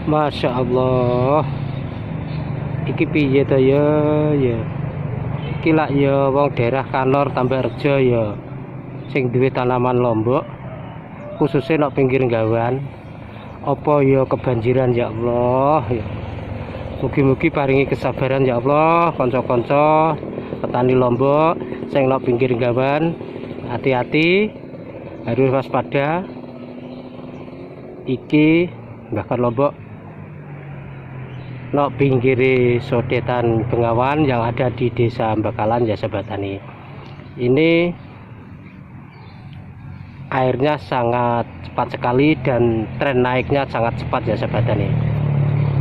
Masya Allah, iki piye to ya ya. Iki lak ya wong daerah Kanor Tambakrejo ya sing duwe tanaman lombok khususnya nok pinggir gawan. Apa ya kebanjiran ya Allah ya. Mugi-mugi paringi kesabaran ya Allah kanca-kanca petani lombok sing nok pinggir gawan. Hati-hati, harus waspada. Iki bahkan lombok nok pinggiri sodetan Bengawan yang ada di Desa Bakalan ya sahabat tani. Ini airnya sangat cepat sekali dan tren naiknya sangat cepat ya sahabat tani.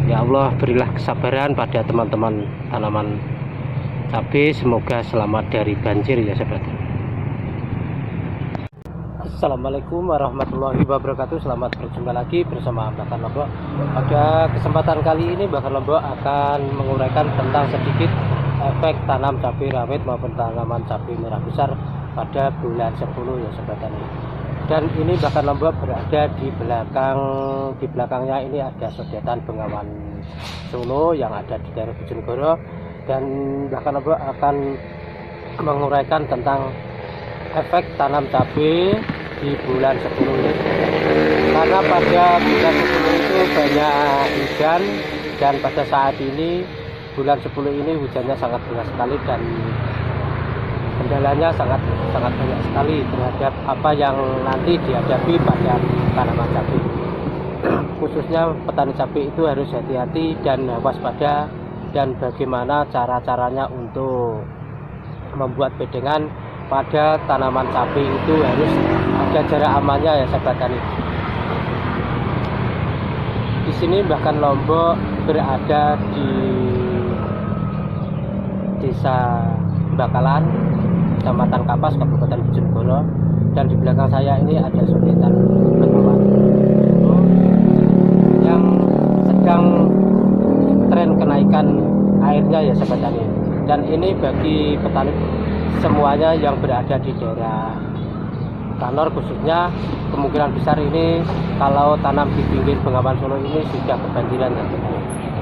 Ya Allah, berilah kesabaran pada teman-teman tanaman cabai, semoga selamat dari banjir ya sahabat tani. Assalamualaikum warahmatullahi wabarakatuh. Selamat berjumpa lagi bersama Bahkan Lombok. Pada kesempatan kali ini Bahkan Lombok akan menguraikan tentang sedikit efek tanam cabai rawit maupun tanaman cabai merah besar pada bulan 10 ya sahabat tani. Dan ini Bahkan Lombok berada di belakangnya ini ada sodetan Bengawan Solo yang ada di daerah Bojonegoro, dan Bahkan Lombok akan menguraikan tentang efek tanam cabai di bulan 10 ini, karena pada bulan 10 itu banyak hujan, dan pada saat ini bulan 10 ini hujannya sangat banyak sekali dan kendalanya sangat banyak sekali terhadap apa yang nanti dihadapi pada tanaman cabai. Khususnya petani cabai itu harus hati-hati dan waspada, dan bagaimana cara-caranya untuk membuat bedengan pada tanaman cabai itu harus ada jarak amannya ya sahabat tani. Di sini Bahkan Lombok berada di Desa Bakalan, Kecamatan Kapas, Kabupaten Bojonegoro, dan di belakang saya ini ada sodetan Bengawan yang sedang tren kenaikan airnya ya sahabat tani. Dan ini bagi petani semuanya yang berada di daerah Kanor khususnya, kemungkinan besar ini kalau tanam di pinggir Bengawan Solo ini sudah kebanjiran ya,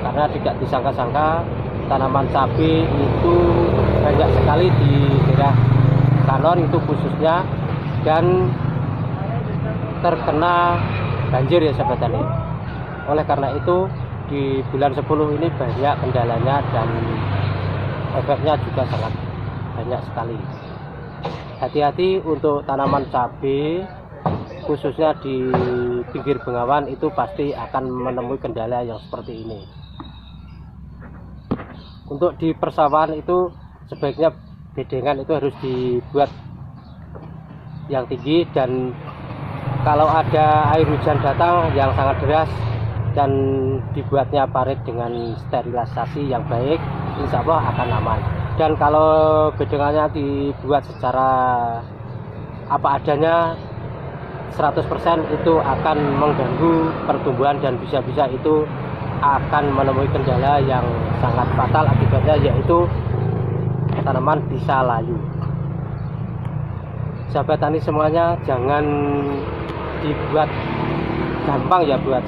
karena tidak disangka-sangka tanaman cabai itu banyak sekali di daerah Kanor itu khususnya, dan terkena banjir ya sahabat tani. Oleh karena itu di bulan 10 ini banyak kendalanya dan efeknya juga sangat banyak sekali. Hati-hati untuk tanaman cabai khususnya di pinggir Bengawan, itu pasti akan menemui kendala yang seperti ini. Untuk di persawahan itu sebaiknya bedengan itu harus dibuat yang tinggi, dan kalau ada air hujan datang yang sangat deras dan dibuatnya parit dengan sterilisasi yang baik, insya Allah akan aman. Dan kalau bedengannya dibuat secara apa adanya 100% itu akan mengganggu pertumbuhan, dan bisa-bisa itu akan menemui kendala yang sangat fatal akibatnya, yaitu tanaman bisa layu. Sahabat tani semuanya, jangan dibuat gampang ya buat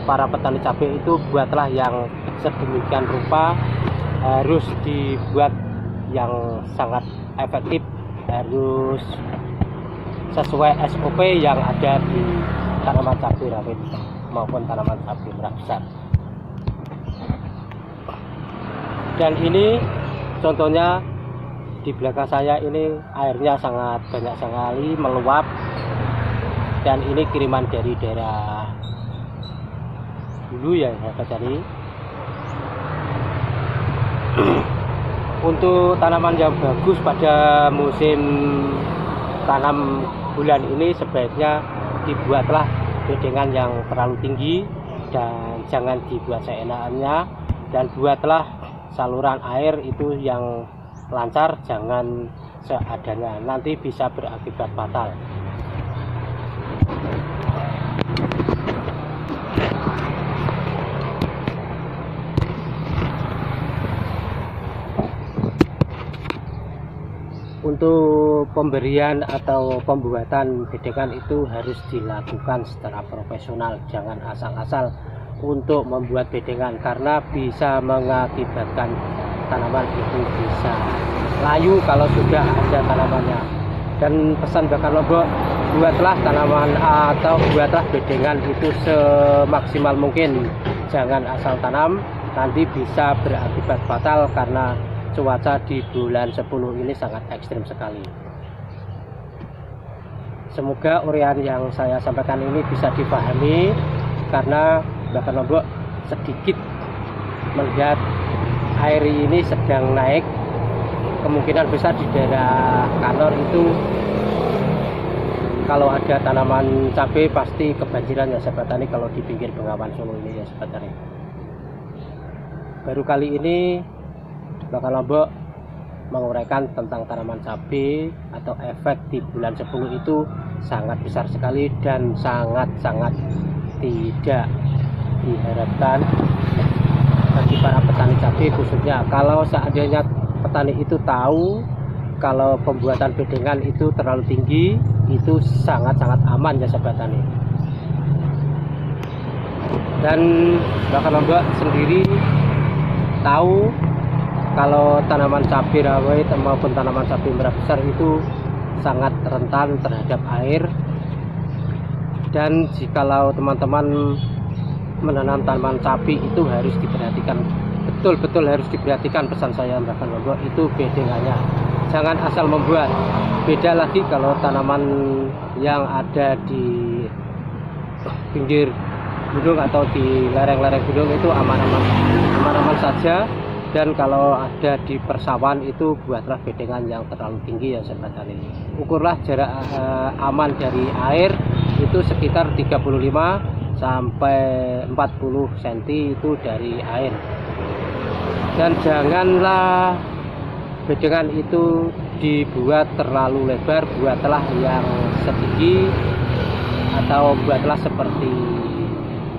para petani cabai itu, buatlah yang sedemikian rupa, harus dibuat yang sangat efektif, harus sesuai SOP yang ada di tanaman cabai rawit maupun tanaman cabai merah besar. Dan ini contohnya di belakang saya ini airnya sangat banyak sekali meluap, dan ini kiriman dari daerah dulu ya sahabat tani. Untuk tanaman yang bagus pada musim tanam bulan ini sebaiknya dibuatlah bedengan yang terlalu tinggi, dan jangan dibuat seenaknya, dan buatlah saluran air itu yang lancar, jangan seadanya, nanti bisa berakibat fatal. Untuk pemberian atau pembuatan bedengan itu harus dilakukan secara profesional, jangan asal-asal untuk membuat bedengan, karena bisa mengakibatkan tanaman itu bisa layu kalau sudah ada tanamannya. Dan pesan Bakar Lombok, buatlah tanaman atau buatlah bedengan itu semaksimal mungkin, jangan asal tanam, nanti bisa berakibat fatal karena cuaca di bulan 10 ini sangat ekstrim sekali. Semoga uraian yang saya sampaikan ini bisa dipahami, karena Bakar Lombok sedikit melihat air ini sedang naik. Kemungkinan besar di daerah kantor itu kalau ada tanaman cabai pasti kebanjiran ya sahabat tani, kalau di pinggir Bengawan Solo ini ya sahabat tani. Baru kali ini Bakar Lombok menguraikan tentang tanaman cabai atau efek di bulan 10 itu sangat besar sekali dan sangat-sangat tidak diharapkan bagi para petani cabai khususnya. Kalau seandainya petani itu tahu kalau pembuatan bedengan itu terlalu tinggi, itu sangat-sangat aman ya sahabat tani. Dan Bakar Lombok sendiri tahu kalau tanaman cabai rawit maupun tanaman cabai merah besar itu sangat rentan terhadap air. Dan jikalau teman-teman menanam tanaman cabai itu harus diperhatikan, betul-betul harus diperhatikan. Pesan saya Bakar Lombok itu bedengannya, jangan asal membuat. Beda lagi kalau tanaman yang ada di pinggir gunung atau di lereng-lereng gunung itu aman-aman saja. Dan kalau ada di persawahan itu buatlah bedengan yang terlalu tinggi ya sahabat tani. Ukurlah jarak aman dari air itu sekitar 35 sampai 40 cm itu dari air. Dan janganlah bedengan itu dibuat terlalu lebar, buatlah yang setinggi atau buatlah seperti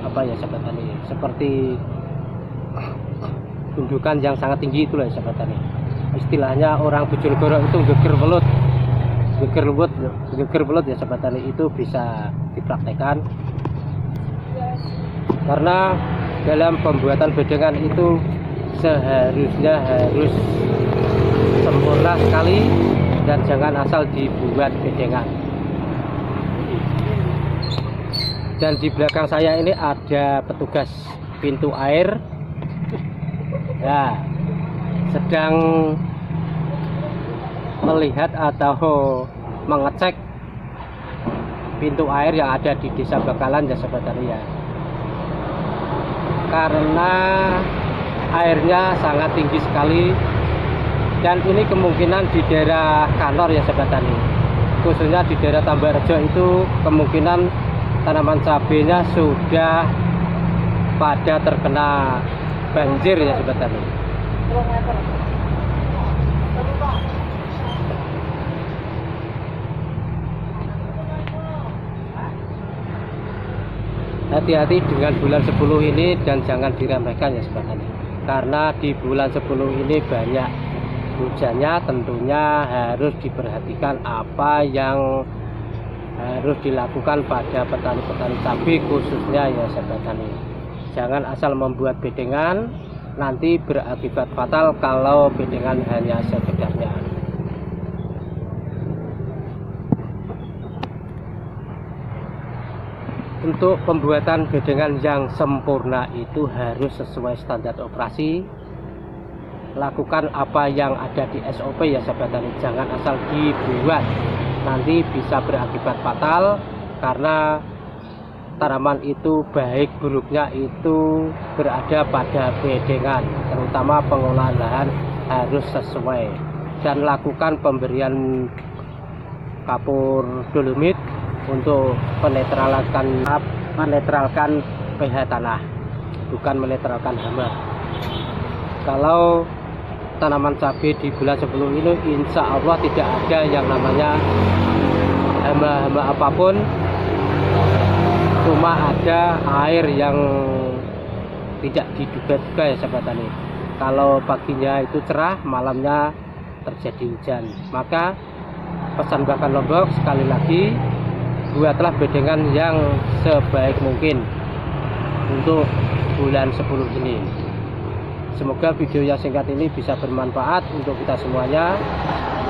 apa ya sahabat tani, seperti gundukan yang sangat tinggi itulah ya sahabat tani. Istilahnya orang Bojonegoro itu geger belut ya sahabat tani, itu bisa dipraktekkan. Karena dalam pembuatan bedengan itu seharusnya harus sempurna sekali dan jangan asal dibuat bedengan. Dan di belakang saya ini ada petugas pintu air ya, sedang melihat atau mengecek pintu air yang ada di Desa Bakalan ya sahabat tani ya. Karena airnya sangat tinggi sekali, dan ini kemungkinan di daerah kantor ya sahabat tani, khususnya di daerah Tambakrejo itu kemungkinan tanaman cabenya sudah pada terkena banjir ya sahabat tani. Hati-hati dengan bulan 10 ini dan jangan diremehkan ya sahabat tani, karena di bulan 10 ini banyak hujannya. Tentunya harus diperhatikan apa yang harus dilakukan pada petani-petani cabai khususnya ya sahabat tani. Jangan asal membuat bedengan, nanti berakibat fatal kalau bedengan hanya sekedarnya. Untuk pembuatan bedengan yang sempurna itu harus sesuai standar operasi. Lakukan apa yang ada di SOP ya sahabat tani, jangan asal dibuat, nanti bisa berakibat fatal. Karena tanaman itu baik buruknya itu berada pada bedengan, terutama pengolahan lahan harus sesuai. Dan lakukan pemberian kapur dolomit untuk menetralkan pH tanah, bukan menetralkan hama. Kalau tanaman cabai di bulan 10 ini insya Allah tidak ada yang namanya hama-hama apapun, cuma ada air yang tidak diduga-duga ya sahabat tani. Kalau paginya itu cerah, malamnya terjadi hujan. Maka pesan Bakar Lombok sekali lagi, buatlah bedengan yang sebaik mungkin. untuk bulan 10 ini. Semoga video yang singkat ini bisa bermanfaat untuk kita semuanya.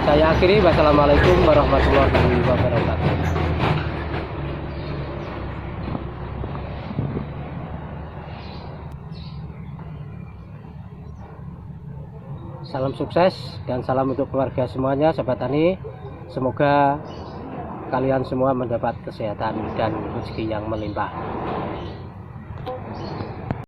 Saya akhiri, wassalamualaikum warahmatullahi wabarakatuh. Salam sukses dan salam untuk keluarga semuanya, sahabat tani. Semoga kalian semua mendapat kesehatan dan rezeki yang melimpah.